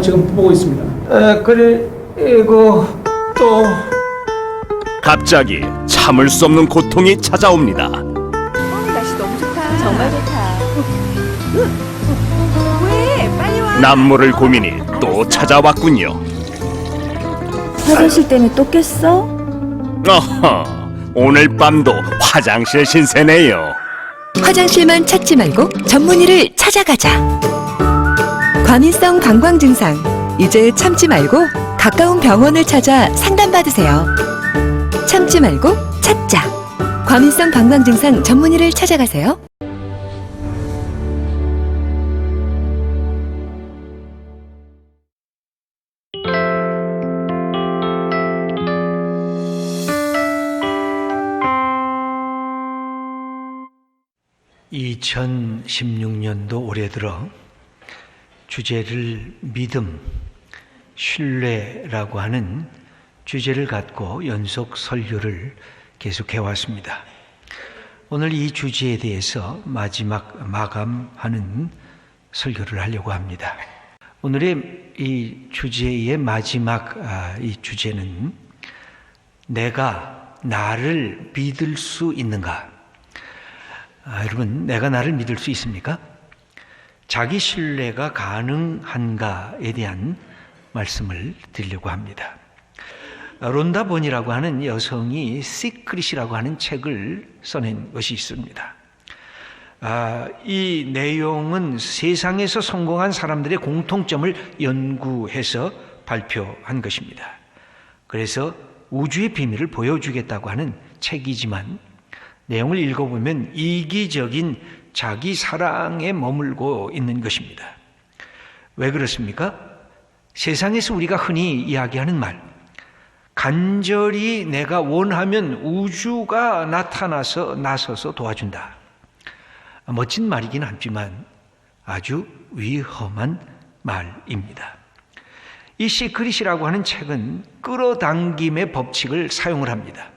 지금 보고 있습니다. 그리고 또 갑자기 참을 수 없는 고통이 찾아옵니다. 날씨 너무 좋다. 정말 좋다. 왜? 빨리 와. 남모를 고민이 또 찾아왔군요. 화장실 때문에 또 깼어? 어허, 오늘 밤도 화장실 신세네요. 화장실만 찾지 말고 전문의를 찾아가자. 과민성 방광 증상, 이제 참지 말고 가까운 병원을 찾아 상담받으세요. 참지 말고 찾자. 과민성 방광 증상 전문의를 찾아가세요. (2016년도) 올해 들어 주제를 믿음, 신뢰라고 하는 주제를 갖고 연속 설교를 계속해 왔습니다. 오늘 이 주제에 대해서 마감하는 설교를 하려고 합니다. 오늘의 이 주제의 마지막 이 주제는 내가 나를 믿을 수 있는가? 여러분, 내가 나를 믿을 수 있습니까? 자기 신뢰가 가능한가에 대한 말씀을 드리려고 합니다. 론다 본이라고 하는 여성이 시크릿이라고 하는 책을 써낸 것이 있습니다. 이 내용은 세상에서 성공한 사람들의 공통점을 연구해서 발표한 것입니다. 그래서 우주의 비밀을 보여주겠다고 하는 책이지만 내용을 읽어보면 이기적인 자기 사랑에 머물고 있는 것입니다. 왜 그렇습니까? 세상에서 우리가 흔히 이야기하는 말, 간절히 내가 원하면 우주가 나서서 도와준다. 멋진 말이긴 하지만 아주 위험한 말입니다. 이 시크릿이라고 하는 책은 끌어당김의 법칙을 사용을 합니다.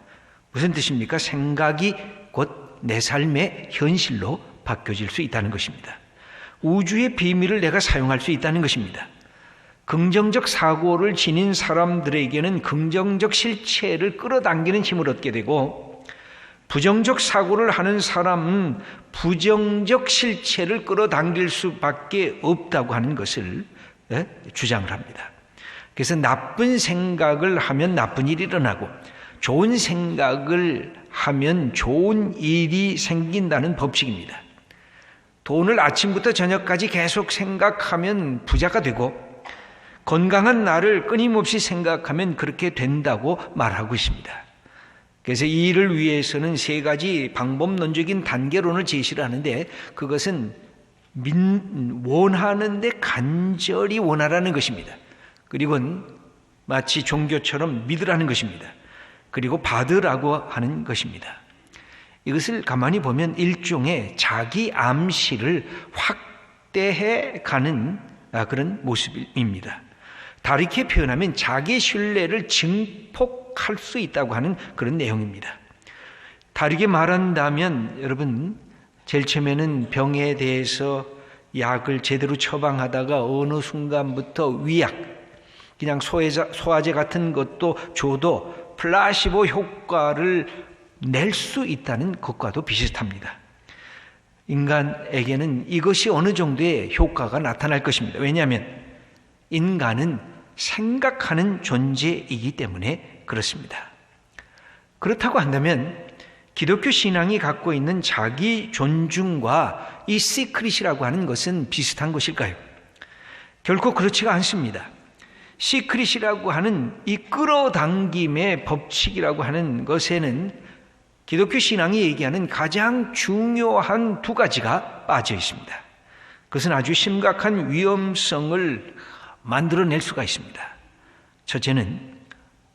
무슨 뜻입니까? 생각이 곧 내 삶의 현실로 바뀌어질 수 있다는 것입니다. 우주의 비밀을 내가 사용할 수 있다는 것입니다. 긍정적 사고를 지닌 사람들에게는 긍정적 실체를 끌어당기는 힘을 얻게 되고, 부정적 사고를 하는 사람은 부정적 실체를 끌어당길 수밖에 없다고 하는 것을 주장을 합니다. 그래서 나쁜 생각을 하면 나쁜 일이 일어나고 좋은 생각을 하면 좋은 일이 생긴다는 법칙입니다. 돈을 아침부터 저녁까지 계속 생각하면 부자가 되고, 건강한 나를 끊임없이 생각하면 그렇게 된다고 말하고 있습니다. 그래서 이 일을 위해서는 3가지 방법론적인 단계론을 제시를 하는데, 그것은 원하는데 간절히 원하라는 것입니다. 그리고는 마치 종교처럼 믿으라는 것입니다. 그리고 받으라고 하는 것입니다. 이것을 가만히 보면 일종의 자기 암시를 확대해 가는 그런 모습입니다. 다르게 표현하면 자기 신뢰를 증폭할 수 있다고 하는 그런 내용입니다. 다르게 말한다면, 여러분, 제일 처음에는 병에 대해서 약을 제대로 처방하다가 어느 순간부터 위약, 그냥 소화제 같은 것도 줘도 플라시보 효과를 낼 수 있다는 것과도 비슷합니다. 인간에게는 이것이 어느 정도의 효과가 나타날 것입니다. 왜냐하면 인간은 생각하는 존재이기 때문에 그렇습니다. 그렇다고 한다면 기독교 신앙이 갖고 있는 자기 존중과 이 시크릿이라고 하는 것은 비슷한 것일까요? 결코 그렇지가 않습니다. 시크릿이라고 하는 이 끌어당김의 법칙이라고 하는 것에는 기독교 신앙이 얘기하는 가장 중요한 2가지가 빠져 있습니다. 그것은 아주 심각한 위험성을 만들어낼 수가 있습니다. 첫째는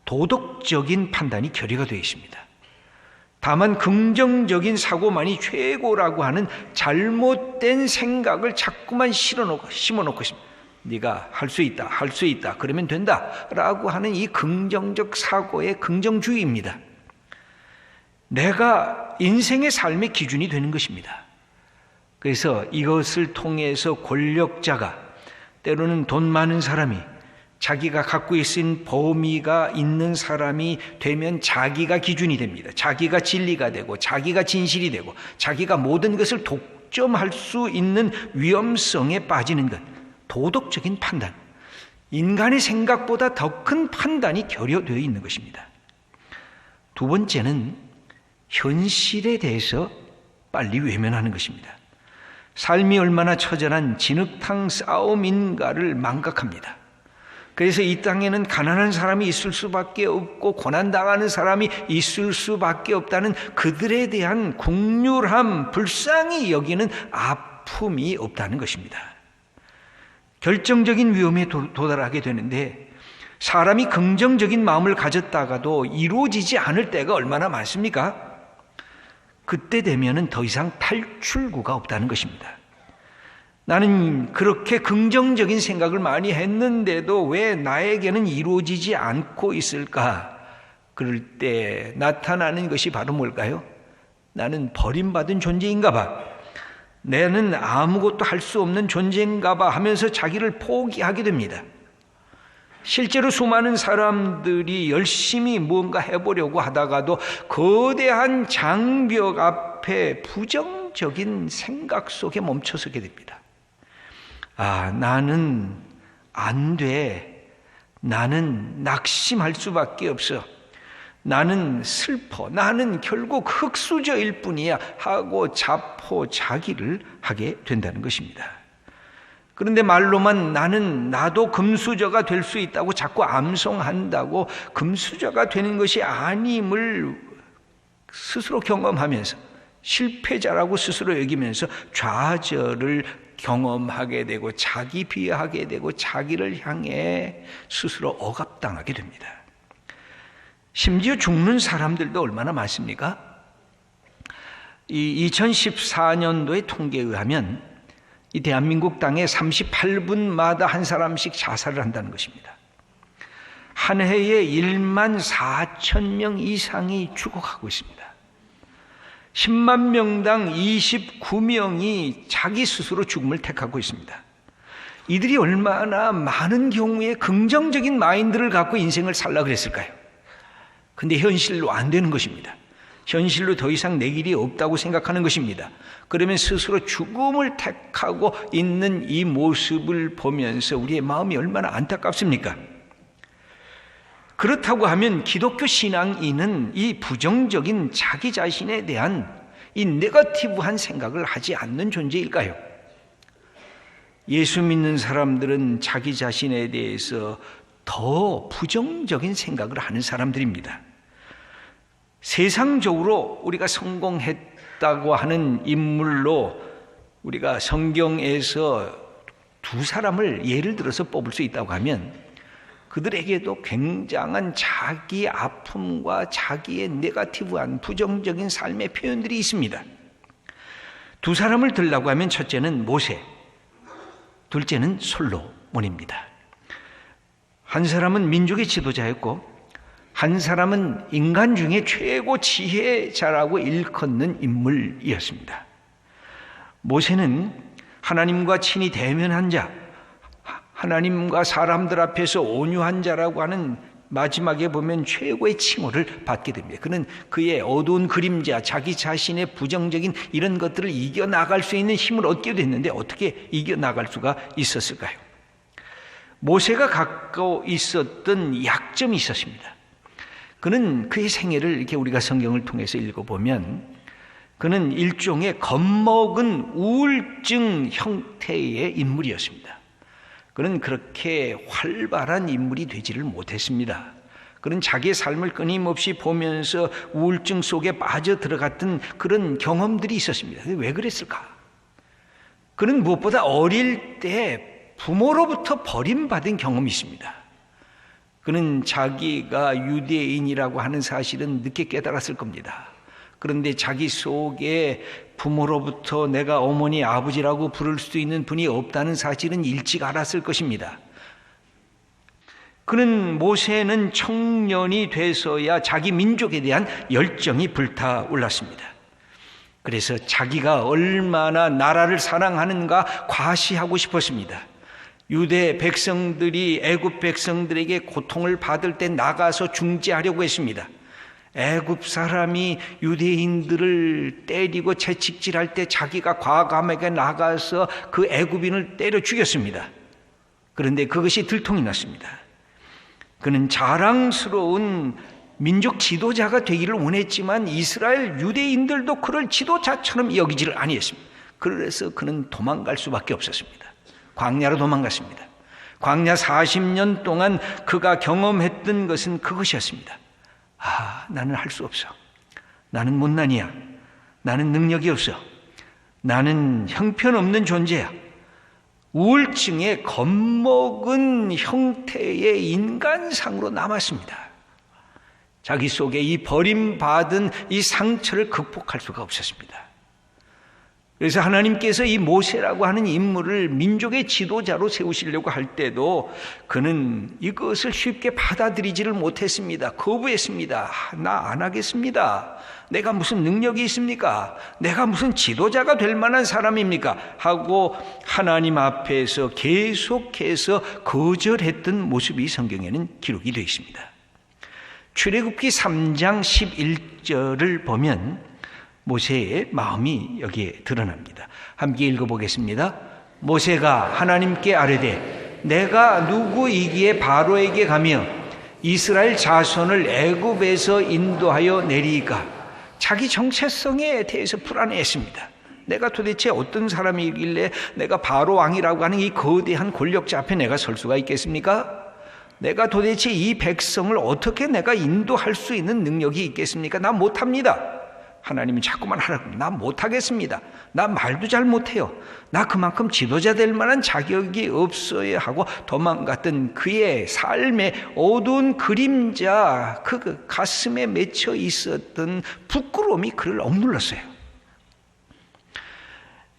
도덕적인 판단이 결여가 되어 있습니다. 다만 긍정적인 사고만이 최고라고 하는 잘못된 생각을 자꾸만 심어놓고 있습니다. 네가 할 수 있다, 그러면 된다라고 하는 이 긍정적 사고의 긍정주의입니다. 내가 인생의 삶의 기준이 되는 것입니다. 그래서 이것을 통해서 권력자가 때로는 돈 많은 사람이 자기가 갖고 있는 범위가 있는 사람이 되면 자기가 기준이 됩니다. 자기가 진리가 되고 자기가 진실이 되고 자기가 모든 것을 독점할 수 있는 위험성에 빠지는 것, 도덕적인 판단, 인간의 생각보다 더 큰 판단이 결여되어 있는 것입니다. 두 번째는 현실에 대해서 빨리 외면하는 것입니다. 삶이 얼마나 처절한 진흙탕 싸움인가를 망각합니다. 그래서 이 땅에는 가난한 사람이 있을 수밖에 없고 고난당하는 사람이 있을 수밖에 없다는 그들에 대한 국률함, 불쌍히 여기는 아픔이 없다는 것입니다. 결정적인 위험에 도달하게 되는데 사람이 긍정적인 마음을 가졌다가도 이루어지지 않을 때가 얼마나 많습니까? 그때 되면은 더 이상 탈출구가 없다는 것입니다. 나는 그렇게 긍정적인 생각을 많이 했는데도 왜 나에게는 이루어지지 않고 있을까? 그럴 때 나타나는 것이 바로 뭘까요? 나는 버림받은 존재인가 봐. 나는 아무것도 할 수 없는 존재인가 봐 하면서 자기를 포기하게 됩니다. 실제로 수많은 사람들이 열심히 무언가 해보려고 하다가도 거대한 장벽 앞에 부정적인 생각 속에 멈춰서게 됩니다. 나는 안 돼. 나는 낙심할 수밖에 없어. 나는 슬퍼. 나는 결국 흙수저일 뿐이야 하고 자포자기를 하게 된다는 것입니다. 그런데 말로만 나도 금수저가 될 수 있다고 자꾸 암송한다고 금수저가 되는 것이 아님을 스스로 경험하면서 실패자라고 스스로 여기면서 좌절을 경험하게 되고 자기 비하하게 되고 자기를 향해 스스로 억압당하게 됩니다. 심지어 죽는 사람들도 얼마나 많습니까? 이 2014년도의 통계에 의하면 이 대한민국 땅에 38분마다 한 사람씩 자살을 한다는 것입니다. 한 해에 1만 4천 명 이상이 죽어가고 있습니다. 10만 명당 29명이 자기 스스로 죽음을 택하고 있습니다. 이들이 얼마나 많은 경우에 긍정적인 마인드를 갖고 인생을 살라 그랬을까요? 근데 현실로 안 되는 것입니다. 현실로 더 이상 내 길이 없다고 생각하는 것입니다. 그러면 스스로 죽음을 택하고 있는 이 모습을 보면서 우리의 마음이 얼마나 안타깝습니까? 그렇다고 하면 기독교 신앙인은 이 부정적인 자기 자신에 대한 이 네거티브한 생각을 하지 않는 존재일까요? 예수 믿는 사람들은 자기 자신에 대해서 더 부정적인 생각을 하는 사람들입니다. 세상적으로 우리가 성공했다고 하는 인물로 우리가 성경에서 두 사람을 예를 들어서 뽑을 수 있다고 하면 그들에게도 굉장한 자기 아픔과 자기의 네거티브한 부정적인 삶의 표현들이 있습니다. 두 사람을 들라고 하면 첫째는 모세, 둘째는 솔로몬입니다. 한 사람은 민족의 지도자였고 한 사람은 인간 중에 최고 지혜자라고 일컫는 인물이었습니다. 모세는 하나님과 친히 대면한 자, 하나님과 사람들 앞에서 온유한 자라고 하는 마지막에 보면 최고의 칭호를 받게 됩니다. 그는 그의 어두운 그림자, 자기 자신의 부정적인 이런 것들을 이겨나갈 수 있는 힘을 얻게 됐는데 어떻게 이겨나갈 수가 있었을까요? 모세가 갖고 있었던 약점이 있었습니다. 그는 그의 생애를 이렇게 우리가 성경을 통해서 읽어보면 그는 일종의 겁먹은 우울증 형태의 인물이었습니다. 그는 그렇게 활발한 인물이 되지를 못했습니다. 그는 자기의 삶을 끊임없이 보면서 우울증 속에 빠져들어갔던 그런 경험들이 있었습니다. 왜 그랬을까? 그는 무엇보다 어릴 때 부모로부터 버림받은 경험이 있습니다. 그는 자기가 유대인이라고 하는 사실은 늦게 깨달았을 겁니다. 그런데 자기 속에 부모로부터 내가 어머니, 아버지라고 부를 수 있는 분이 없다는 사실은 일찍 알았을 것입니다. 그는 모세는 청년이 돼서야 자기 민족에 대한 열정이 불타올랐습니다. 그래서 자기가 얼마나 나라를 사랑하는가 과시하고 싶었습니다. 유대 백성들이 애굽 백성들에게 고통을 받을 때 나가서 중재하려고 했습니다. 애굽 사람이 유대인들을 때리고 채찍질할 때 자기가 과감하게 나가서 그 애굽인을 때려 죽였습니다. 그런데 그것이 들통이 났습니다. 그는 자랑스러운 민족 지도자가 되기를 원했지만 이스라엘 유대인들도 그를 지도자처럼 여기지를 아니했습니다. 그래서 그는 도망갈 수밖에 없었습니다. 광야로 도망갔습니다. 광야 40년 동안 그가 경험했던 것은 그것이었습니다. 나는 할 수 없어. 나는 못난이야. 나는 능력이 없어. 나는 형편없는 존재야. 우울증에 겁먹은 형태의 인간상으로 남았습니다. 자기 속에 이 버림받은 이 상처를 극복할 수가 없었습니다. 그래서 하나님께서 이 모세라고 하는 인물을 민족의 지도자로 세우시려고 할 때도 그는 이것을 쉽게 받아들이지를 못했습니다. 거부했습니다. 나 안 하겠습니다. 내가 무슨 능력이 있습니까? 내가 무슨 지도자가 될 만한 사람입니까? 하고 하나님 앞에서 계속해서 거절했던 모습이 성경에는 기록이 되어 있습니다. 출애굽기 3장 11절을 보면 모세의 마음이 여기에 드러납니다. 함께 읽어보겠습니다. 모세가 하나님께 아뢰되 내가 누구이기에 바로에게 가며 이스라엘 자손을 애굽에서 인도하여 내리이까? 자기 정체성에 대해서 불안해했습니다. 내가 도대체 어떤 사람이길래 내가 바로 왕이라고 하는 이 거대한 권력자 앞에 내가 설 수가 있겠습니까? 내가 도대체 이 백성을 어떻게 내가 인도할 수 있는 능력이 있겠습니까? 나 못합니다. 하나님이 자꾸만 하라고. 나 못하겠습니다. 나 말도 잘 못해요. 나 그만큼 지도자 될 만한 자격이 없어야 하고 도망갔던 그의 삶의 어두운 그림자, 그 가슴에 맺혀 있었던 부끄러움이 그를 억눌렀어요.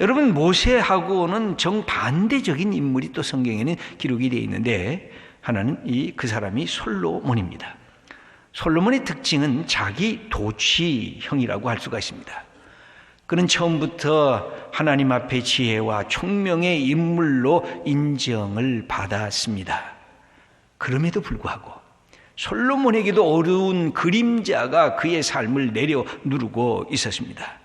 여러분, 모세하고는 정반대적인 인물이 또 성경에는 기록이 되어 있는데 하나는 그 사람이 솔로몬입니다. 솔로몬의 특징은 자기 도취형이라고 할 수가 있습니다. 그는 처음부터 하나님 앞에 지혜와 총명의 인물로 인정을 받았습니다. 그럼에도 불구하고 솔로몬에게도 어려운 그림자가 그의 삶을 내려 누르고 있었습니다.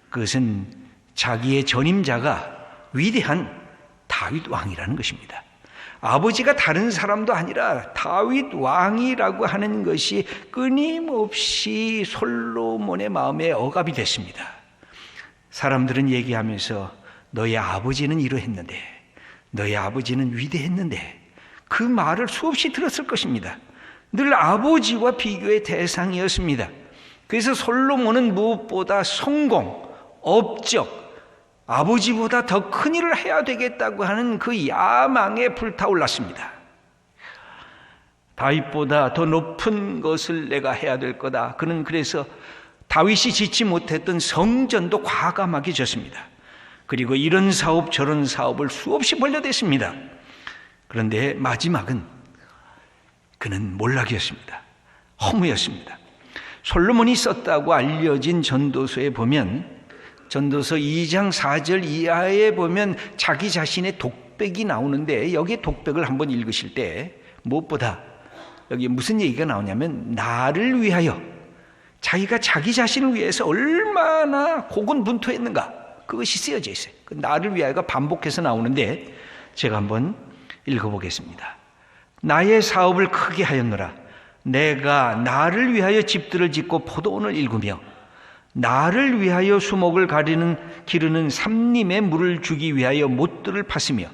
그것은 자기의 전임자가 위대한 다윗 왕이라는 것입니다. 아버지가 다른 사람도 아니라 다윗 왕이라고 하는 것이 끊임없이 솔로몬의 마음에 억압이 됐습니다. 사람들은 얘기하면서 너의 아버지는 이러했는데, 너의 아버지는 위대했는데, 그 말을 수없이 들었을 것입니다. 늘 아버지와 비교의 대상이었습니다. 그래서 솔로몬은 무엇보다 성공, 업적, 아버지보다 더 큰 일을 해야 되겠다고 하는 그 야망에 불타올랐습니다. 다윗보다 더 높은 것을 내가 해야 될 거다. 그는 그래서 다윗이 짓지 못했던 성전도 과감하게 졌습니다. 그리고 이런 사업 저런 사업을 수없이 벌려댔습니다. 그런데 마지막은 그는 몰락이었습니다. 허무였습니다. 솔로몬이 썼다고 알려진 전도서에 보면, 전도서 2장 4절 이하에 보면 자기 자신의 독백이 나오는데, 여기에 독백을 한번 읽으실 때 무엇보다 여기 무슨 얘기가 나오냐면 나를 위하여, 자기가 자기 자신을 위해서 얼마나 고군분투했는가, 그것이 쓰여져 있어요. 그 나를 위하여가 반복해서 나오는데 제가 한번 읽어보겠습니다. 나의 사업을 크게 하였노라. 내가 나를 위하여 집들을 짓고 포도원을 일구며 나를 위하여 수목을 기르는 삼림의 물을 주기 위하여 못들을 팠으며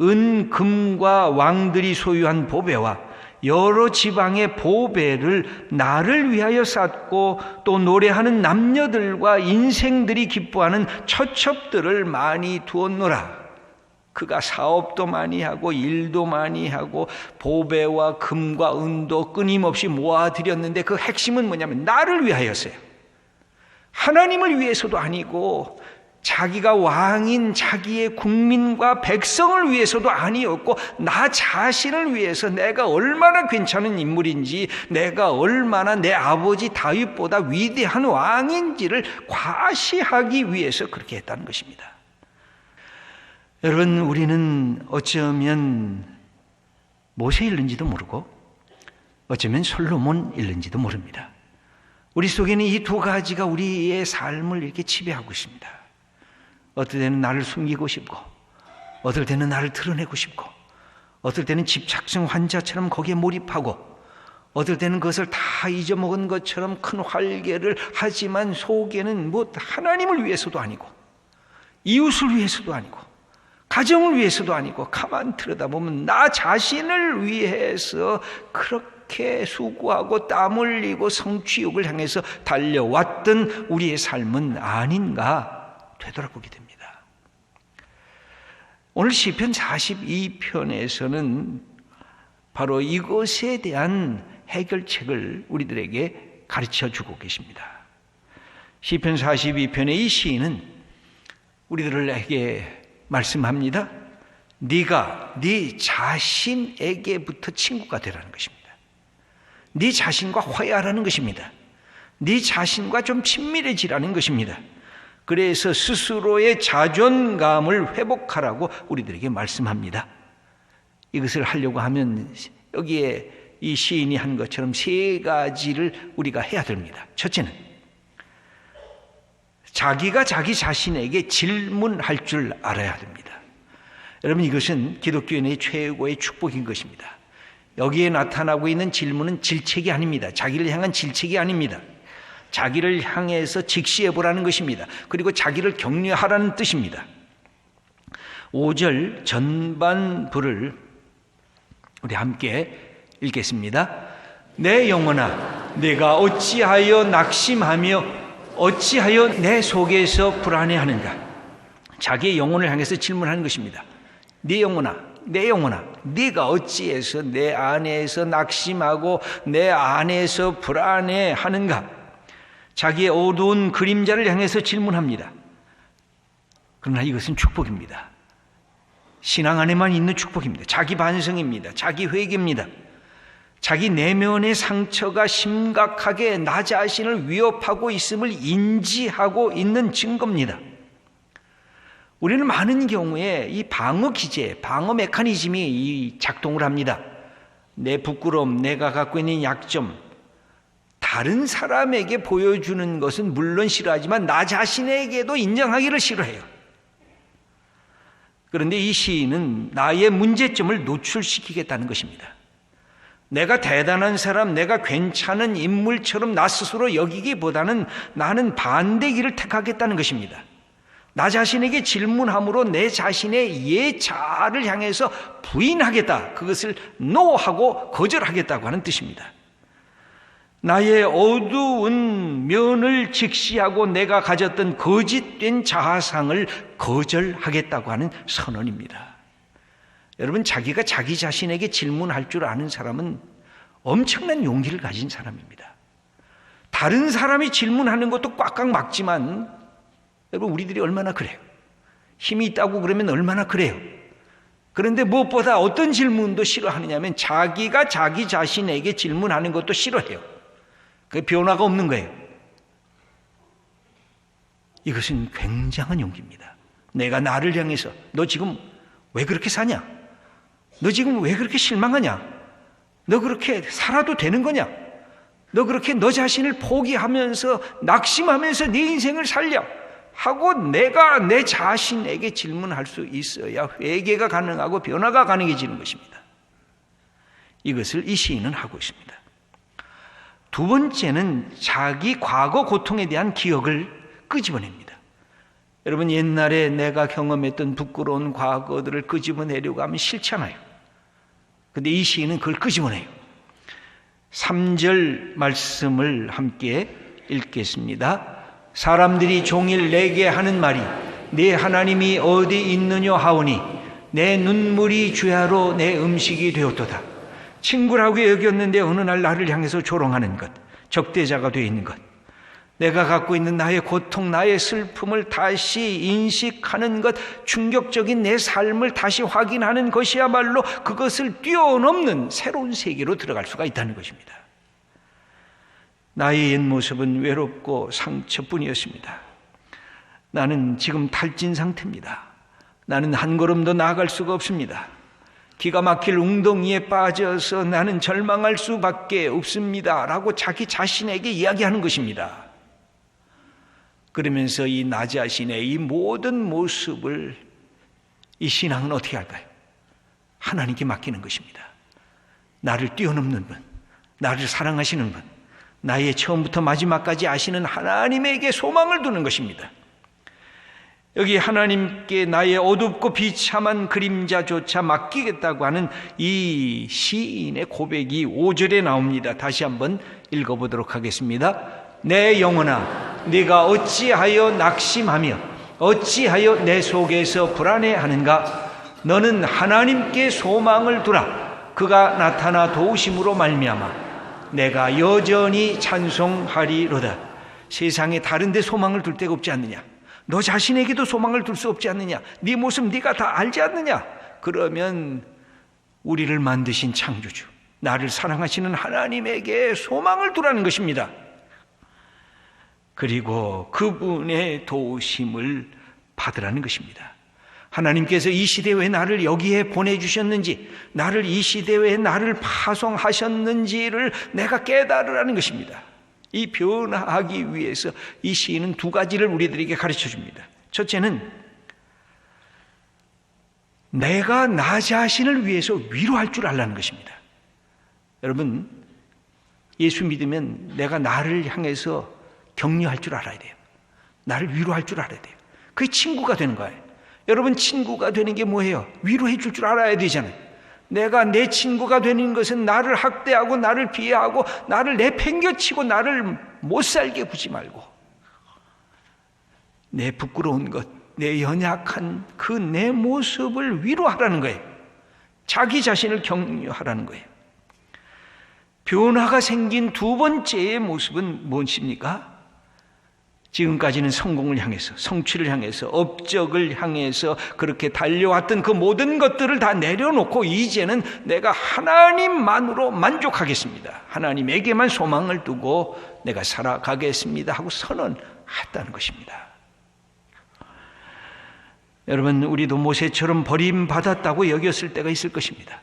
은, 금과 왕들이 소유한 보배와 여러 지방의 보배를 나를 위하여 쌓고 또 노래하는 남녀들과 인생들이 기뻐하는 처첩들을 많이 두었노라. 그가 사업도 많이 하고 일도 많이 하고 보배와 금과 은도 끊임없이 모아들였는데 그 핵심은 뭐냐면 나를 위하여서요. 하나님을 위해서도 아니고 자기가 왕인 자기의 국민과 백성을 위해서도 아니었고 나 자신을 위해서 내가 얼마나 괜찮은 인물인지, 내가 얼마나 내 아버지 다윗보다 위대한 왕인지를 과시하기 위해서 그렇게 했다는 것입니다. 여러분, 우리는 어쩌면 모세 읽는지도 모르고 어쩌면 솔로몬 읽는지도 모릅니다. 우리 속에는 이 두 가지가 우리의 삶을 이렇게 지배하고 있습니다. 어떨 때는 나를 숨기고 싶고, 어떨 때는 나를 드러내고 싶고, 어떨 때는 집착성 환자처럼 거기에 몰입하고, 어떨 때는 그것을 다 잊어먹은 것처럼 큰 활개를 하지만 속에는 뭐 하나님을 위해서도 아니고, 이웃을 위해서도 아니고, 가정을 위해서도 아니고, 가만 들여다보면 나 자신을 위해서 그렇게 수고하고 땀 흘리고 성취욕을 향해서 달려왔던 우리의 삶은 아닌가 되돌아보게 됩니다. 오늘 시편 42편에서는 바로 이것에 대한 해결책을 우리들에게 가르쳐 주고 계십니다. 시편 42편의 이 시인은 우리들에게 말씀합니다. 네가 네 자신에게부터 친구가 되라는 것입니다. 네 자신과 화해하라는 것입니다. 네 자신과 좀 친밀해지라는 것입니다. 그래서 스스로의 자존감을 회복하라고 우리들에게 말씀합니다. 이것을 하려고 하면 여기에 이 시인이 한 것처럼 세 가지를 우리가 해야 됩니다. 첫째는 자기가 자기 자신에게 질문할 줄 알아야 됩니다. 여러분, 이것은 기독교인의 최고의 축복인 것입니다. 여기에 나타나고 있는 질문은 질책이 아닙니다. 자기를 향한 질책이 아닙니다. 자기를 향해서 직시해 보라는 것입니다. 그리고 자기를 격려하라는 뜻입니다. 5절 전반부를 우리 함께 읽겠습니다. 내 영혼아, 내가 어찌하여 낙심하며 어찌하여 내 속에서 불안해하는가? 자기의 영혼을 향해서 질문하는 것입니다. 네 영혼아, 내 영혼아, 네가 어찌해서 내 안에서 낙심하고 내 안에서 불안해하는가? 자기의 어두운 그림자를 향해서 질문합니다. 그러나 이것은 축복입니다. 신앙 안에만 있는 축복입니다. 자기 반성입니다. 자기 회개입니다. 자기 내면의 상처가 심각하게 나 자신을 위협하고 있음을 인지하고 있는 증거입니다. 우리는 많은 경우에 이 방어 기제, 방어 메커니즘이 작동을 합니다. 내 부끄러움, 내가 갖고 있는 약점, 다른 사람에게 보여주는 것은 물론 싫어하지만 나 자신에게도 인정하기를 싫어해요. 그런데 이 시인은 나의 문제점을 노출시키겠다는 것입니다. 내가 대단한 사람, 내가 괜찮은 인물처럼 나 스스로 여기기보다는 나는 반대 길을 택하겠다는 것입니다. 나 자신에게 질문함으로 내 자신의 예자를 향해서 부인하겠다. 그것을 노하고 거절하겠다고 하는 뜻입니다. 나의 어두운 면을 직시하고 내가 가졌던 거짓된 자아상을 거절하겠다고 하는 선언입니다. 여러분, 자기가 자기 자신에게 질문할 줄 아는 사람은 엄청난 용기를 가진 사람입니다. 다른 사람이 질문하는 것도 꽉꽉 막지만 여러분, 우리들이 얼마나 그래요? 힘이 있다고 그러면 얼마나 그래요? 그런데 무엇보다 어떤 질문도 싫어하느냐면 자기가 자기 자신에게 질문하는 것도 싫어해요. 그 변화가 없는 거예요. 이것은 굉장한 용기입니다. 내가 나를 향해서 너 지금 왜 그렇게 사냐? 너 지금 왜 그렇게 실망하냐? 너 그렇게 살아도 되는 거냐? 너 그렇게 너 자신을 포기하면서 낙심하면서 네 인생을 살려 하고 내가 내 자신에게 질문할 수 있어야 회개가 가능하고 변화가 가능해지는 것입니다. 이것을 이 시인은 하고 있습니다. 두 번째는 자기 과거 고통에 대한 기억을 끄집어냅니다. 여러분, 옛날에 내가 경험했던 부끄러운 과거들을 끄집어내려고 하면 싫잖아요. 그런데 이 시인은 그걸 끄집어내요. 3절 말씀을 함께 읽겠습니다. 사람들이 종일 내게 하는 말이 내 하나님이 어디 있느냐 하오니 내 눈물이 주야로 내 음식이 되었도다. 친구라고 여겼는데 어느 날 나를 향해서 조롱하는 것, 적대자가 되어 있는 것, 내가 갖고 있는 나의 고통, 나의 슬픔을 다시 인식하는 것, 충격적인 내 삶을 다시 확인하는 것이야말로 그것을 뛰어넘는 새로운 세계로 들어갈 수가 있다는 것입니다. 나의 옛 모습은 외롭고 상처뿐이었습니다. 나는 지금 탈진 상태입니다. 나는 한 걸음도 나아갈 수가 없습니다. 기가 막힐 웅덩이에 빠져서 나는 절망할 수밖에 없습니다 라고 자기 자신에게 이야기하는 것입니다. 그러면서 이 나 자신의 이 모든 모습을 이 신앙은 어떻게 할까요? 하나님께 맡기는 것입니다. 나를 뛰어넘는 분, 나를 사랑하시는 분, 나의 처음부터 마지막까지 아시는 하나님에게 소망을 두는 것입니다. 여기 하나님께 나의 어둡고 비참한 그림자조차 맡기겠다고 하는 이 시인의 고백이 5절에 나옵니다. 다시 한번 읽어보도록 하겠습니다. 내 영혼아, 네가 어찌하여 낙심하며 어찌하여 내 속에서 불안해하는가? 너는 하나님께 소망을 두라. 그가 나타나 도우심으로 말미암아 내가 여전히 찬송하리로다. 세상에 다른 데 소망을 둘 데가 없지 않느냐? 너 자신에게도 소망을 둘 수 없지 않느냐? 네 모습 네가 다 알지 않느냐? 그러면 우리를 만드신 창조주, 나를 사랑하시는 하나님에게 소망을 두라는 것입니다. 그리고 그분의 도우심을 받으라는 것입니다. 하나님께서 이 시대에 왜 나를 여기에 보내주셨는지, 나를 이 시대에 왜 나를 파송하셨는지를 내가 깨달으라는 것입니다. 이 변화하기 위해서 이 시인은 두 가지를 우리들에게 가르쳐 줍니다. 첫째는 내가 나 자신을 위해서 위로할 줄 알라는 것입니다. 여러분, 예수 믿으면 내가 나를 향해서 격려할 줄 알아야 돼요. 나를 위로할 줄 알아야 돼요. 그게 친구가 되는 거예요. 여러분, 친구가 되는 게 뭐예요? 위로해 줄 줄 알아야 되잖아요. 내가 내 친구가 되는 것은 나를 학대하고 나를 비하하고 나를 내팽겨치고 나를 못 살게 구지 말고 내 부끄러운 것, 내 연약한 그 내 모습을 위로하라는 거예요. 자기 자신을 격려하라는 거예요. 변화가 생긴 두 번째의 모습은 무엇입니까? 지금까지는 성공을 향해서, 성취를 향해서, 업적을 향해서 그렇게 달려왔던 그 모든 것들을 다 내려놓고 이제는 내가 하나님만으로 만족하겠습니다. 하나님에게만 소망을 두고 내가 살아가겠습니다 하고 선언했다는 것입니다. 여러분, 우리도 모세처럼 버림받았다고 여겼을 때가 있을 것입니다.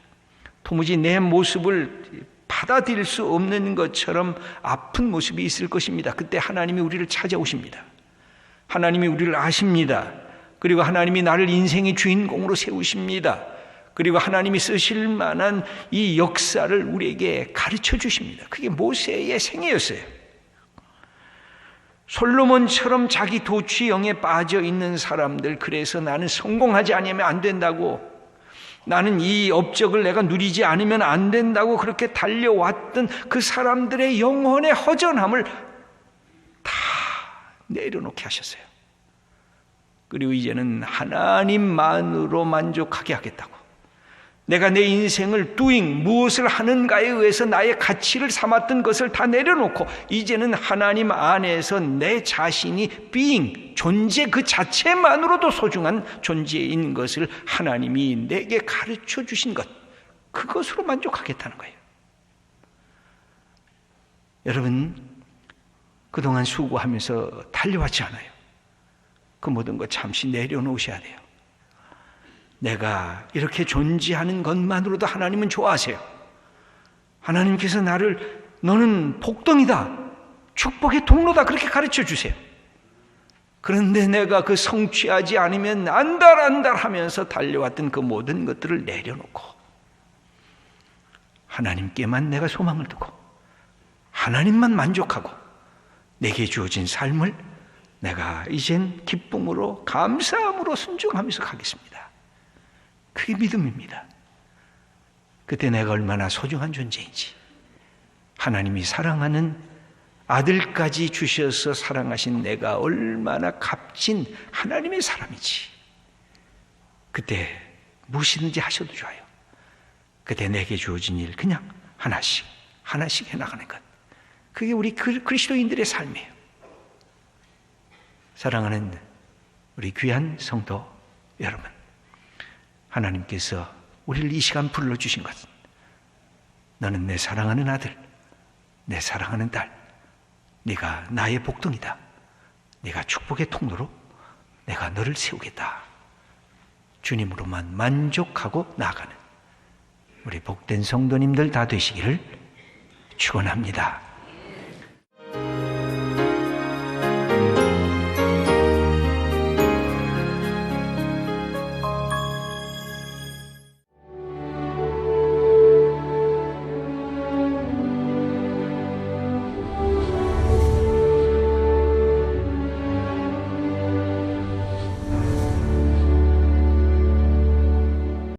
도무지 내 모습을 받아들일 수 없는 것처럼 아픈 모습이 있을 것입니다. 그때 하나님이 우리를 찾아오십니다. 하나님이 우리를 아십니다. 그리고 하나님이 나를 인생의 주인공으로 세우십니다. 그리고 하나님이 쓰실 만한 이 역사를 우리에게 가르쳐 주십니다. 그게 모세의 생애였어요. 솔로몬처럼 자기 도취형에 빠져 있는 사람들, 그래서 나는 성공하지 않으면 안 된다고, 나는 이 업적을 내가 누리지 않으면 안 된다고 그렇게 달려왔던 그 사람들의 영혼의 허전함을 다 내려놓게 하셨어요. 그리고 이제는 하나님만으로 만족하게 하겠다고, 내가 내 인생을 doing, 무엇을 하는가에 의해서 나의 가치를 삼았던 것을 다 내려놓고 이제는 하나님 안에서 내 자신이 being, 존재 그 자체만으로도 소중한 존재인 것을 하나님이 내게 가르쳐 주신 것, 그것으로 만족하겠다는 거예요. 여러분, 그동안 수고하면서 달려왔지 않아요? 그 모든 것 잠시 내려놓으셔야 돼요. 내가 이렇게 존재하는 것만으로도 하나님은 좋아하세요. 하나님께서 나를 너는 복덩이다, 축복의 통로다, 그렇게 가르쳐 주세요. 그런데 내가 그 성취하지 않으면 안달안달 하면서 달려왔던 그 모든 것들을 내려놓고 하나님께만 내가 소망을 두고 하나님만 만족하고 내게 주어진 삶을 내가 이젠 기쁨으로 감사함으로 순종하면서 가겠습니다. 그게 믿음입니다. 그때 내가 얼마나 소중한 존재인지, 하나님이 사랑하는 아들까지 주셔서 사랑하신 내가 얼마나 값진 하나님의 사람이지, 그때 무엇이든지 하셔도 좋아요. 그때 내게 주어진 일 그냥 하나씩 하나씩 해나가는 것, 그게 우리 그리스도인들의 삶이에요. 사랑하는 우리 귀한 성도 여러분, 하나님께서 우리를 이 시간 불러주신 것은 너는 내 사랑하는 아들, 내 사랑하는 딸, 네가 나의 복덩이다, 네가 축복의 통로로 내가 너를 세우겠다, 주님으로만 만족하고 나아가는 우리 복된 성도님들 다 되시기를 축원합니다.